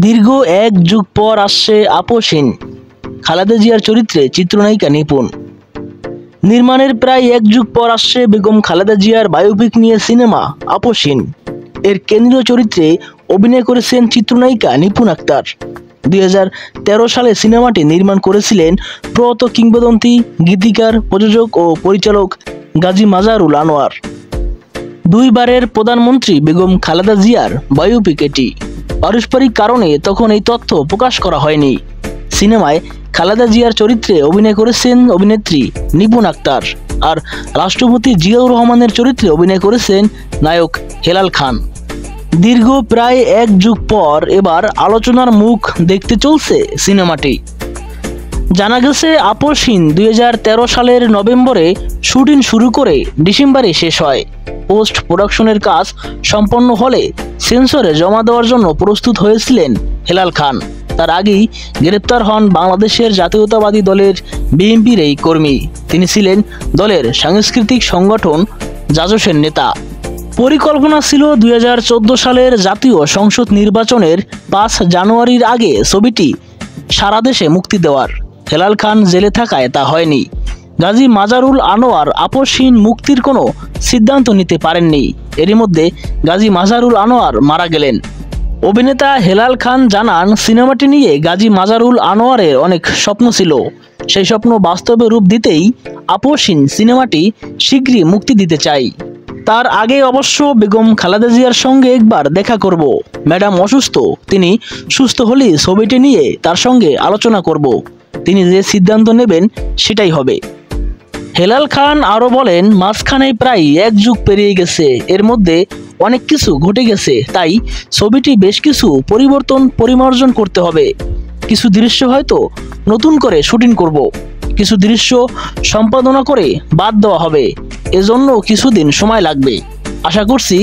দীর্ঘ এক যুগ পর আসছে আপসহীন, খালেদা জিয়ার চরিত্রে চিত্রনায়িকা নিপুণ। নির্মাণের প্রায় এক যুগ পর আসছে বেগম খালেদা জিয়ার বায়োপিক নিয়ে সিনেমা আপসহীন। এর কেন্দ্রীয় চরিত্রে অভিনয় করেছেন চিত্রনায়িকা নিপুণ আক্তার। 2013 সালে সিনেমাটি নির্মাণ করেছিলেন প্রয়াত কিংবদন্তি গীতিকার, প্রযোজক ও পরিচালক গাজী মাজারুল আনোয়ার। দুইবারের প্রধানমন্ত্রী বেগম খালেদা জিয়ার বায়োপিক এটি। পারস্পরিক কারণে তখন এই তথ্য প্রকাশ করা হয়নি। সিনেমায় খালেদা জিয়ার চরিত্রে অভিনয় করেছেন অভিনেত্রী নিপুণ আক্তার, আর রাষ্ট্রপতি জিয়াউর রহমানের চরিত্রে অভিনয় করেছেন নায়ক হেলাল খান। দীর্ঘ প্রায় এক যুগ পর এবার আলোচনার মুখ দেখতে চলছে সিনেমাটি। জানা গেছে আপসহীন 2013 সালের নভেম্বরে শুটিং শুরু করে ডিসেম্বরে শেষ হয়। পোস্ট প্রোডাকশনের কাজ সম্পন্ন হলে সেন্সরে জমা দেওয়ার জন্য প্রস্তুত হয়েছিলেন হেলাল খান। তার আগেই গ্রেপ্তার হন বাংলাদেশের জাতীয়তাবাদী দলের বিএনপির এই কর্মী। তিনি ছিলেন দলের সাংস্কৃতিক সংগঠন জাজসের নেতা। পরিকল্পনা ছিল 2014 সালের জাতীয় সংসদ নির্বাচনের 5 জানুয়ারির আগে ছবিটি সারা দেশে মুক্তি দেওয়ার। হেলাল খান জেলে থাকায় তা হয়নি। গাজী মাজারুল আনোয়ার আপসহীন মুক্তির কোনো সিদ্ধান্ত নিতে পারেননি। এরই মধ্যে গাজী মাজারুল আনোয়ার মারা গেলেন। অভিনেতা হেলাল খান জানান, সিনেমাটি নিয়ে গাজী মাজারুল আনোয়ারের অনেক স্বপ্ন ছিল। সেই স্বপ্ন বাস্তবে রূপ দিতেই আপসহীন সিনেমাটি শীঘ্রই মুক্তি দিতে চাই। তার আগে অবশ্য বেগম খালেদা জিয়ার সঙ্গে একবার দেখা করব। ম্যাডাম অসুস্থ, তিনি সুস্থ হলেই ছবিটি নিয়ে তার সঙ্গে আলোচনা করব। তিনি যে সিদ্ধান্ত নেবেন সেটাই হবে। হেলাল খান আরও বলেন, মাঝখানে প্রায় এক যুগ পেরিয়ে গেছে, এর মধ্যে অনেক কিছু ঘটে গেছে, তাই ছবিটি বেশ কিছু পরিমার্জন করতে হবে। কিছু দৃশ্য হয়তো নতুন করে শুটিং করব, কিছু দৃশ্য সম্পাদনা করে বাদ দেওয়া হবে। এজন্য কিছুদিন সময় লাগবে। আশা করছি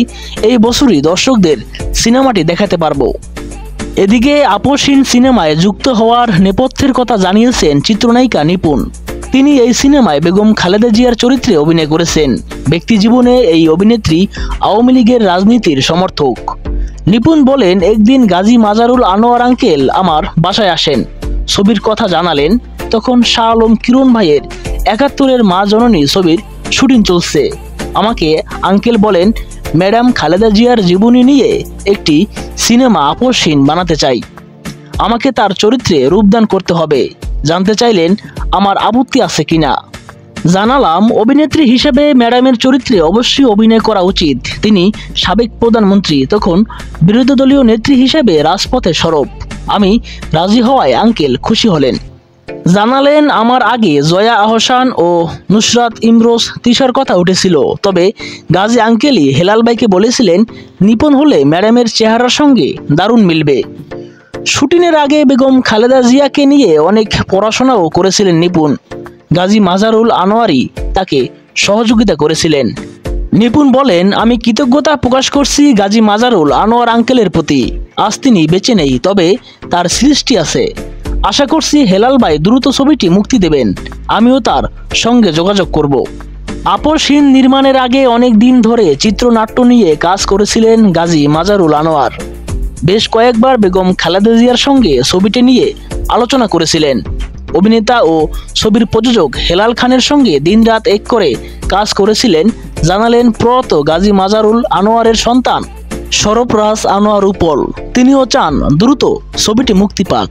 এই বছরই দর্শকদের সিনেমাটি দেখাতে পারবো। এদিকে আপসহীন সিনেমায় যুক্ত হওয়ার নেপথ্যের কথা জানিয়েছেন চিত্রনায়িকা নিপুণ। তিনি এই সিনেমায় বেগম খালেদা জিয়ার চরিত্রে অভিনয় করেছেন। ব্যক্তি জীবনে এই অভিনেত্রী আওয়ামী লীগের রাজনীতির সমর্থক। নিপুণ বলেন, একদিন গাজী মাজারুল আনোয়ার আঙ্কেল আমার বাসায় আসেন, ছবির কথা জানালেন। তখন শাহ আলম কিরণ ভাইয়ের 71-এর মা জননী ছবির শুটিং চলছে। আমাকে আঙ্কেল বলেন, ম্যাডাম খালেদা জিয়ার জীবনী নিয়ে একটি সিনেমা আপসহীন বানাতে চাই, আমাকে তার চরিত্রে রূপদান করতে হবে। জানতে চাইলেন আমার আপত্তি আছে কিনা। জানালাম, অভিনেত্রী হিসেবে ম্যাডামের চরিত্রে অবশ্যই অভিনয় করা উচিত। তিনি সাবেক প্রধানমন্ত্রী, তখন বিরোধী দলীয় নেত্রী হিসেবে রাজপথে সরব। আমি রাজি হওয়ায় আঙ্কেল খুশি হলেন। জানালেন, আমার আগে জয়া আহসান ও নুসরাত ইমরোজ তিশার কথা উঠেছিল, তবে গাজী আঙ্কেলই হেলাল ভাইকে বলেছিলেন নিপুণ হলে ম্যাডামের চেহারার সঙ্গে দারুণ মিলবে। শুটিংয়ের আগে বেগম খালেদা জিয়াকে নিয়ে অনেক পড়াশোনাও করেছিলেন নিপুণ। গাজী মাজারুল আনোয়ারই তাকে সহযোগিতা করেছিলেন। নিপুণ বলেন, আমি কৃতজ্ঞতা প্রকাশ করছি গাজী মাজারুল আনোয়ার আঙ্কেলের প্রতি। আজ তিনি বেঁচে নেই, তবে তার সৃষ্টি আছে। আশা করছি হেলাল ভাই দ্রুত ছবিটি মুক্তি দেবেন। আমিও তার সঙ্গে যোগাযোগ করব। আপসহীন নির্মাণের আগে অনেক দিন ধরে চিত্রনাট্য নিয়ে কাজ করেছিলেন গাজী মাজারুল আনোয়ার। বেশ কয়েকবার বেগম খালেদা জিয়ার সঙ্গে ছবিটি নিয়ে আলোচনা করেছিলেন। অভিনেতা ও ছবির প্রযোজক হেলাল খানের সঙ্গে দিনরাত এক করে কাজ করেছিলেন। জানালেন প্রয়াত গাজী মাজারুল আনোয়ারের সন্তান সরফরাজ আনোয়ার উপল। তিনিও চান দ্রুত ছবিটি মুক্তি পাক।